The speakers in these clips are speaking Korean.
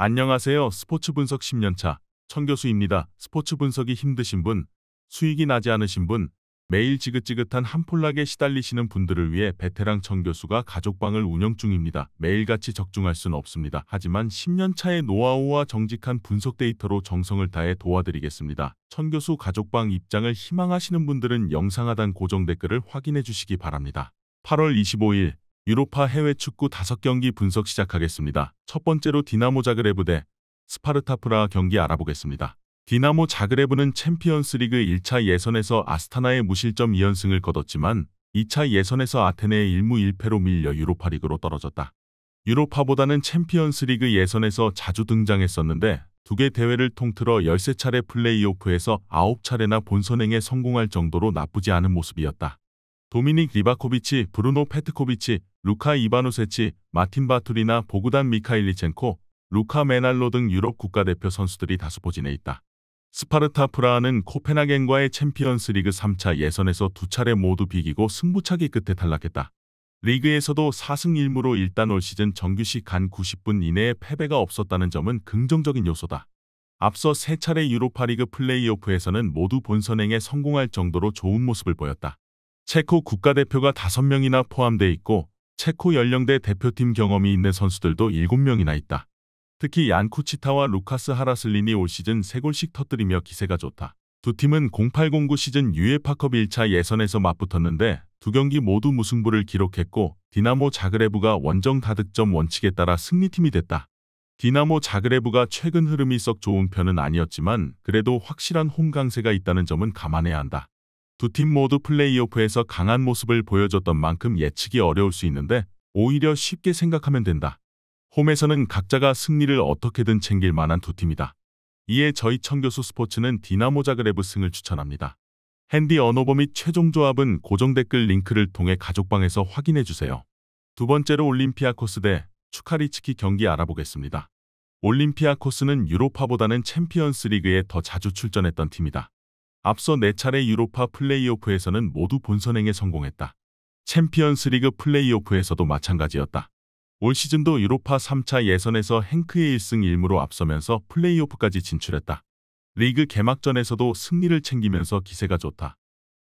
안녕하세요. 스포츠 분석 10년차 천교수입니다. 스포츠 분석이 힘드신 분, 수익이 나지 않으신 분, 매일 지긋지긋한 한 폴락에 시달리시는 분들을 위해 베테랑 천교수가 가족방을 운영 중입니다. 매일같이 적중할 수는 없습니다. 하지만 10년차의 노하우와 정직한 분석 데이터로 정성을 다해 도와드리겠습니다. 천교수 가족방 입장을 희망하시는 분들은 영상 하단 고정 댓글을 확인해 주시기 바랍니다. 8월 25일 유로파 해외 축구 5경기 분석 시작하겠습니다. 첫 번째로 디나모 자그레브 대 스파르타 프라하 경기 알아보겠습니다. 디나모 자그레브는 챔피언스리그 1차 예선에서 아스타나의 무실점 2연승을 거뒀지만 2차 예선에서 아테네의 1무 1패로 밀려 유로파리그로 떨어졌다. 유로파보다는 챔피언스리그 예선에서 자주 등장했었는데 두 개 대회를 통틀어 13차례 플레이오프에서 9차례나 본선행에 성공할 정도로 나쁘지 않은 모습이었다. 도미닉 리바코비치, 브루노 페트코비치, 루카 이바누세치, 마틴 바투리나 보구단 미카일리첸코, 루카 메날로 등 유럽 국가대표 선수들이 다수 포진해 있다. 스파르타 프라하는 코펜하겐과의 챔피언스리그 3차 예선에서 2차례 모두 비기고 승부차기 끝에 탈락했다. 리그에서도 4승 1무로 일단 올 시즌 정규시 간 90분 이내에 패배가 없었다는 점은 긍정적인 요소다. 앞서 3차례 유로파리그 플레이오프에서는 모두 본선행에 성공할 정도로 좋은 모습을 보였다. 체코 국가대표가 5명이나 포함돼 있고 체코 연령대 대표팀 경험이 있는 선수들도 7명이나 있다. 특히 얀 쿠치타와 루카스 하라슬린이 올 시즌 3골씩 터뜨리며 기세가 좋다. 두 팀은 0809 시즌 유에파컵 1차 예선에서 맞붙었는데 두 경기 모두 무승부를 기록했고 디나모 자그레브가 원정 다득점 원칙에 따라 승리팀이 됐다. 디나모 자그레브가 최근 흐름이 썩 좋은 편은 아니었지만 그래도 확실한 홈 강세가 있다는 점은 감안해야 한다. 두 팀 모두 플레이오프에서 강한 모습을 보여줬던 만큼 예측이 어려울 수 있는데 오히려 쉽게 생각하면 된다. 홈에서는 각자가 승리를 어떻게든 챙길 만한 두 팀이다. 이에 저희 천교수 스포츠는 디나모 자그레브 승을 추천합니다. 핸디 언어버 및 최종 조합은 고정 댓글 링크를 통해 가족방에서 확인해주세요. 두 번째로 올림피아코스 대 추카리츠키 경기 알아보겠습니다. 올림피아코스는 유로파보다는 챔피언스 리그에 더 자주 출전했던 팀이다. 앞서 4차례 유로파 플레이오프에서는 모두 본선행에 성공했다. 챔피언스 리그 플레이오프에서도 마찬가지였다. 올 시즌도 유로파 3차 예선에서 행크의 1승 1무로 앞서면서 플레이오프까지 진출했다. 리그 개막전에서도 승리를 챙기면서 기세가 좋다.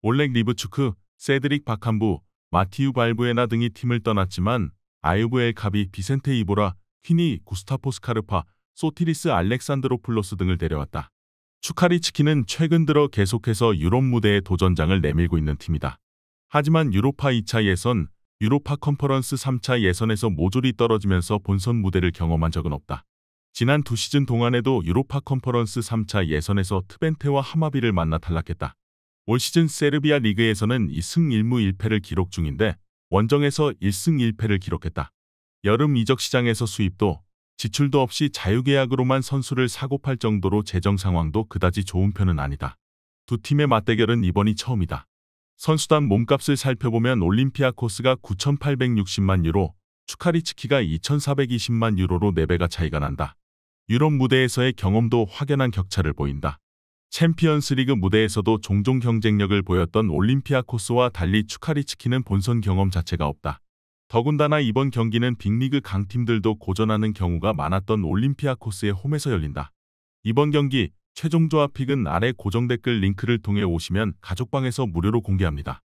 올렉 리브추크, 세드릭 바캄부, 마티우 발부에나 등이 팀을 떠났지만 아유브 엘카비, 비센테 이보라, 퀴니, 구스타포 스카르파, 소티리스 알렉산드로플로스 등을 데려왔다. 추카리츠키는 최근 들어 계속해서 유럽 무대에 도전장을 내밀고 있는 팀이다. 하지만 유로파 2차 예선, 유로파 컨퍼런스 3차 예선에서 모조리 떨어지면서 본선 무대를 경험한 적은 없다. 지난 2시즌 동안에도 유로파 컨퍼런스 3차 예선에서 트벤테와 하마비를 만나 탈락했다. 올 시즌 세르비아 리그에서는 2승 1무 1패를 기록 중인데 원정에서 1승 1패를 기록했다. 여름 이적 시장에서 수입도 지출도 없이 자유계약으로만 선수를 사고 팔 정도로 재정 상황도 그다지 좋은 편은 아니다. 두 팀의 맞대결은 이번이 처음이다. 선수단 몸값을 살펴보면 올림피아코스가 9,860만 유로, 추카리츠키가 2,420만 유로로 4배가 차이가 난다. 유럽 무대에서의 경험도 확연한 격차를 보인다. 챔피언스리그 무대에서도 종종 경쟁력을 보였던 올림피아코스와 달리 추카리츠키는 본선 경험 자체가 없다. 더군다나 이번 경기는 빅리그 강팀들도 고전하는 경우가 많았던 올림피아코스의 홈에서 열린다. 이번 경기 최종 조합 픽은 아래 고정 댓글 링크를 통해 오시면 가족방에서 무료로 공개합니다.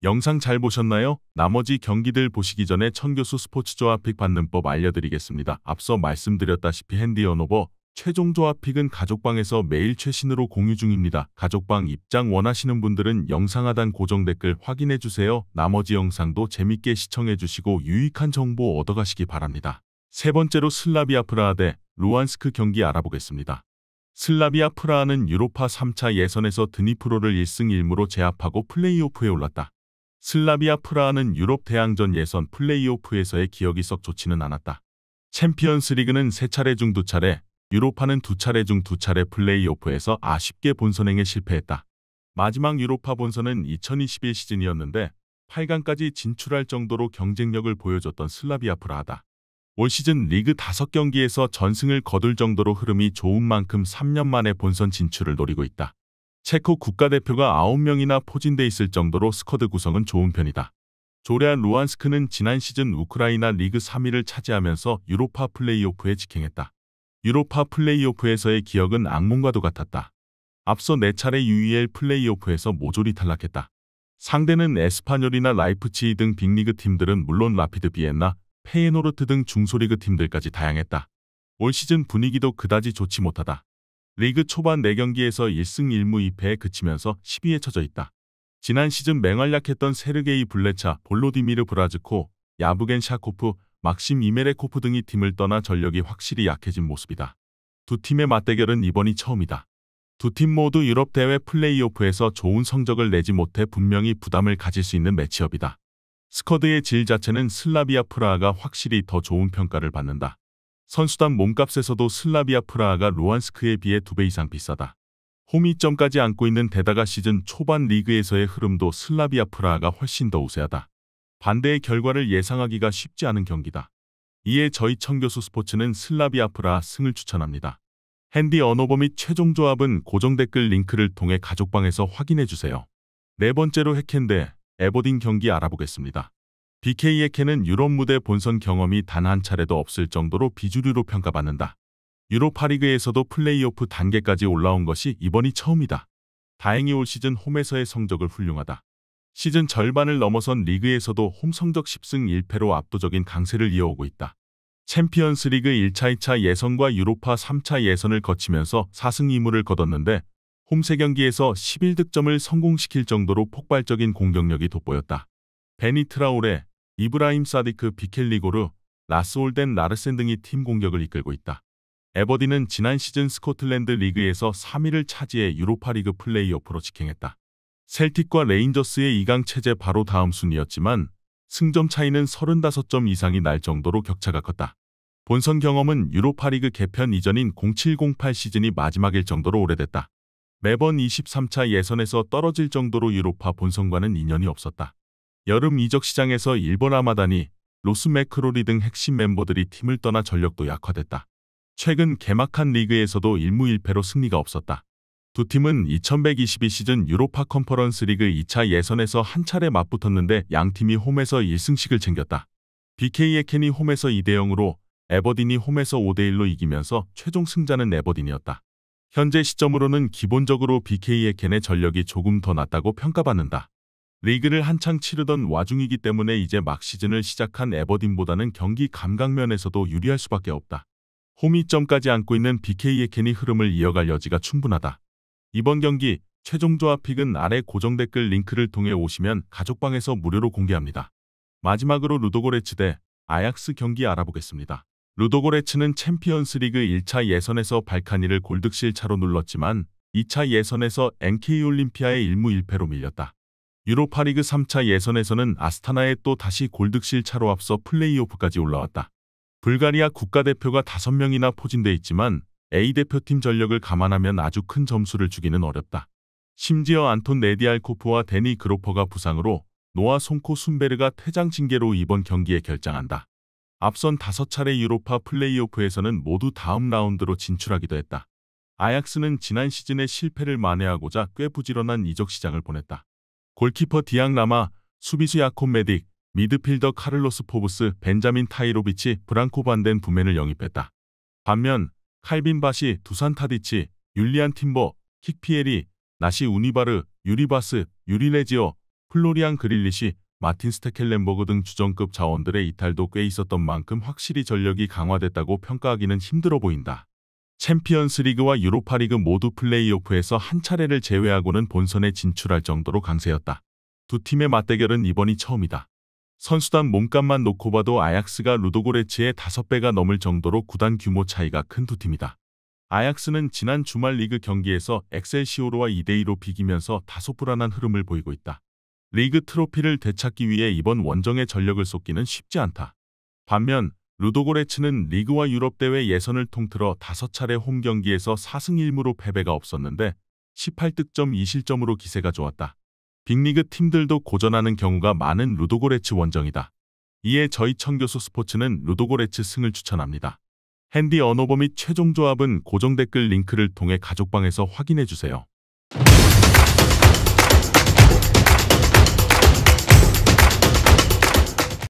영상 잘 보셨나요? 나머지 경기들 보시기 전에 천교수 스포츠 조합 픽 받는 법 알려드리겠습니다. 앞서 말씀드렸다시피 핸디 언어버 최종 조합 픽은 가족방에서 매일 최신으로 공유 중입니다. 가족방 입장 원하시는 분들은 영상 하단 고정 댓글 확인해주세요. 나머지 영상도 재밌게 시청해주시고 유익한 정보 얻어가시기 바랍니다. 세 번째로 슬라비아 프라하 대 루안스크 경기 알아보겠습니다. 슬라비아 프라하는 유로파 3차 예선에서 드니프로를 1승 1무로 제압하고 플레이오프에 올랐다. 슬라비아 프라하는 유럽 대항전 예선 플레이오프에서의 기억이 썩 좋지는 않았다. 챔피언스 리그는 3차례 중 2차례, 유로파는 2차례 중 2차례 플레이오프에서 아쉽게 본선행에 실패했다. 마지막 유로파 본선은 2021 시즌이었는데 8강까지 진출할 정도로 경쟁력을 보여줬던 슬라비아 프라하다. 올 시즌 리그 5경기에서 전승을 거둘 정도로 흐름이 좋은 만큼 3년 만에 본선 진출을 노리고 있다. 체코 국가대표가 9명이나 포진돼 있을 정도로 스쿼드 구성은 좋은 편이다. 조레안 루안스크는 지난 시즌 우크라이나 리그 3위를 차지하면서 유로파 플레이오프에 직행했다. 유로파 플레이오프에서의 기억은 악몽과도 같았다. 앞서 4차례 UEL 플레이오프에서 모조리 탈락했다. 상대는 에스파뇰이나 라이프치히 등 빅리그 팀들은 물론 라피드 비엔나, 페예노르트 등 중소리그 팀들까지 다양했다. 올 시즌 분위기도 그다지 좋지 못하다. 리그 초반 4경기에서 1승 1무 2패에 그치면서 10위에 처져 있다. 지난 시즌 맹활약했던 세르게이 블레차, 볼로디미르 브라즈코, 야부겐 샤코프, 막심 이메레코프 등이 팀을 떠나 전력이 확실히 약해진 모습이다. 두 팀의 맞대결은 이번이 처음이다. 두 팀 모두 유럽 대회 플레이오프에서 좋은 성적을 내지 못해 분명히 부담을 가질 수 있는 매치업이다. 스쿼드의 질 자체는 슬라비아 프라하가 확실히 더 좋은 평가를 받는다. 선수단 몸값에서도 슬라비아 프라하가 루안스크에 비해 2배 이상 비싸다. 홈이점까지 안고 있는 데다가 시즌 초반 리그에서의 흐름도 슬라비아 프라하가 훨씬 더 우세하다. 반대의 결과를 예상하기가 쉽지 않은 경기다. 이에 저희 청교수 스포츠는 슬라비아 프라하 승을 추천합니다. 핸디 언어버 및 최종 조합은 고정 댓글 링크를 통해 가족방에서 확인해주세요. 네 번째로 해켄 대 에버딘 경기 알아보겠습니다. BK 해켄은 유럽 무대 본선 경험이 단 한 차례도 없을 정도로 비주류로 평가받는다. 유로파리그에서도 플레이오프 단계까지 올라온 것이 이번이 처음이다. 다행히 올 시즌 홈에서의 성적을 훌륭하다. 시즌 절반을 넘어선 리그에서도 홈 성적 10승 1패로 압도적인 강세를 이어오고 있다. 챔피언스 리그 1차, 2차 예선과 유로파 3차 예선을 거치면서 4승 2무를 거뒀는데 홈 3경기에서 11득점을 성공시킬 정도로 폭발적인 공격력이 돋보였다. 베니 트라오레, 이브라임 사디크 비켈리고르, 라스올덴 라르센 등이 팀 공격을 이끌고 있다. 에버딘은 지난 시즌 스코틀랜드 리그에서 3위를 차지해 유로파리그 플레이오프로 직행했다. 셀틱과 레인저스의 2강 체제 바로 다음 순이었지만 승점 차이는 35점 이상이 날 정도로 격차가 컸다. 본선 경험은 유로파리그 개편 이전인 07-08 시즌이 마지막일 정도로 오래됐다. 매번 23차 예선에서 떨어질 정도로 유로파 본선과는 인연이 없었다. 여름 이적 시장에서 일본 아마다니, 로스 맥크로리 등 핵심 멤버들이 팀을 떠나 전력도 약화됐다. 최근 개막한 리그에서도 1무 1패로 승리가 없었다. 두 팀은 2122 시즌 유로파 컨퍼런스 리그 2차 예선에서 한 차례 맞붙었는데 양 팀이 홈에서 1승씩을 챙겼다. BK 해켄이 홈에서 2대0으로 에버딘이 홈에서 5대1로 이기면서 최종 승자는 에버딘이었다. 현재 시점으로는 기본적으로 BK 해켄의 전력이 조금 더 낫다고 평가받는다. 리그를 한창 치르던 와중이기 때문에 이제 막 시즌을 시작한 에버딘보다는 경기 감각면에서도 유리할 수밖에 없다. 홈이점까지 안고 있는 BK 해켄이 흐름을 이어갈 여지가 충분하다. 이번 경기 최종 조합 픽은 아래 고정 댓글 링크를 통해 오시면 가족방에서 무료로 공개합니다. 마지막으로 루도고레츠 대 아약스 경기 알아보겠습니다. 루도고레츠는 챔피언스 리그 1차 예선에서 발카니를 골득실 차로 눌렀지만 2차 예선에서 NK 올림피아의 1무 1패로 밀렸다. 유로파리그 3차 예선에서는 아스타나에 또 다시 골득실 차로 앞서 플레이오프까지 올라왔다. 불가리아 국가대표가 5명이나 포진돼 있지만 A대표팀 전력을 감안하면 아주 큰 점수를 주기는 어렵다. 심지어 안톤 네디알코프와 데니 그로퍼가 부상으로 노아 송코 순베르가 퇴장 징계로 이번 경기에 결장한다. 앞선 5차례 유로파 플레이오프에서는 모두 다음 라운드로 진출하기도 했다. 아약스는 지난 시즌의 실패를 만회하고자 꽤 부지런한 이적 시장을 보냈다. 골키퍼 디앙 라마, 수비수 야콥 메딕, 미드필더 카를로스 포브스, 벤자민 타이로비치, 브랑코 반덴 부멘을 영입했다. 반면 칼빈 바시, 두산 타디치, 율리안 팀버, 킥피에리, 나시 우니바르, 유리바스, 유리레지오, 플로리안 그릴리시, 마틴 스테켈렌버그 등 주전급 자원들의 이탈도 꽤 있었던 만큼 확실히 전력이 강화됐다고 평가하기는 힘들어 보인다. 챔피언스 리그와 유로파리그 모두 플레이오프에서 한 차례를 제외하고는 본선에 진출할 정도로 강세였다. 두 팀의 맞대결은 이번이 처음이다. 선수단 몸값만 놓고 봐도 아약스가 루도고레츠의 5배가 넘을 정도로 구단 규모 차이가 큰 두 팀이다. 아약스는 지난 주말 리그 경기에서 엑셀시오르와 2대2로 비기면서 다소 불안한 흐름을 보이고 있다. 리그 트로피를 되찾기 위해 이번 원정에 전력을 쏟기는 쉽지 않다. 반면 루도고레츠는 리그와 유럽대회 예선을 통틀어 5차례 홈 경기에서 4승 1무로 패배가 없었는데 18득점 2실점으로 기세가 좋았다. 빅리그 팀들도 고전하는 경우가 많은 루도고레츠 원정이다. 이에 저희 청교수 스포츠는 루도고레츠 승을 추천합니다. 핸디 언어버 및 최종 조합은 고정 댓글 링크를 통해 가족방에서 확인해주세요.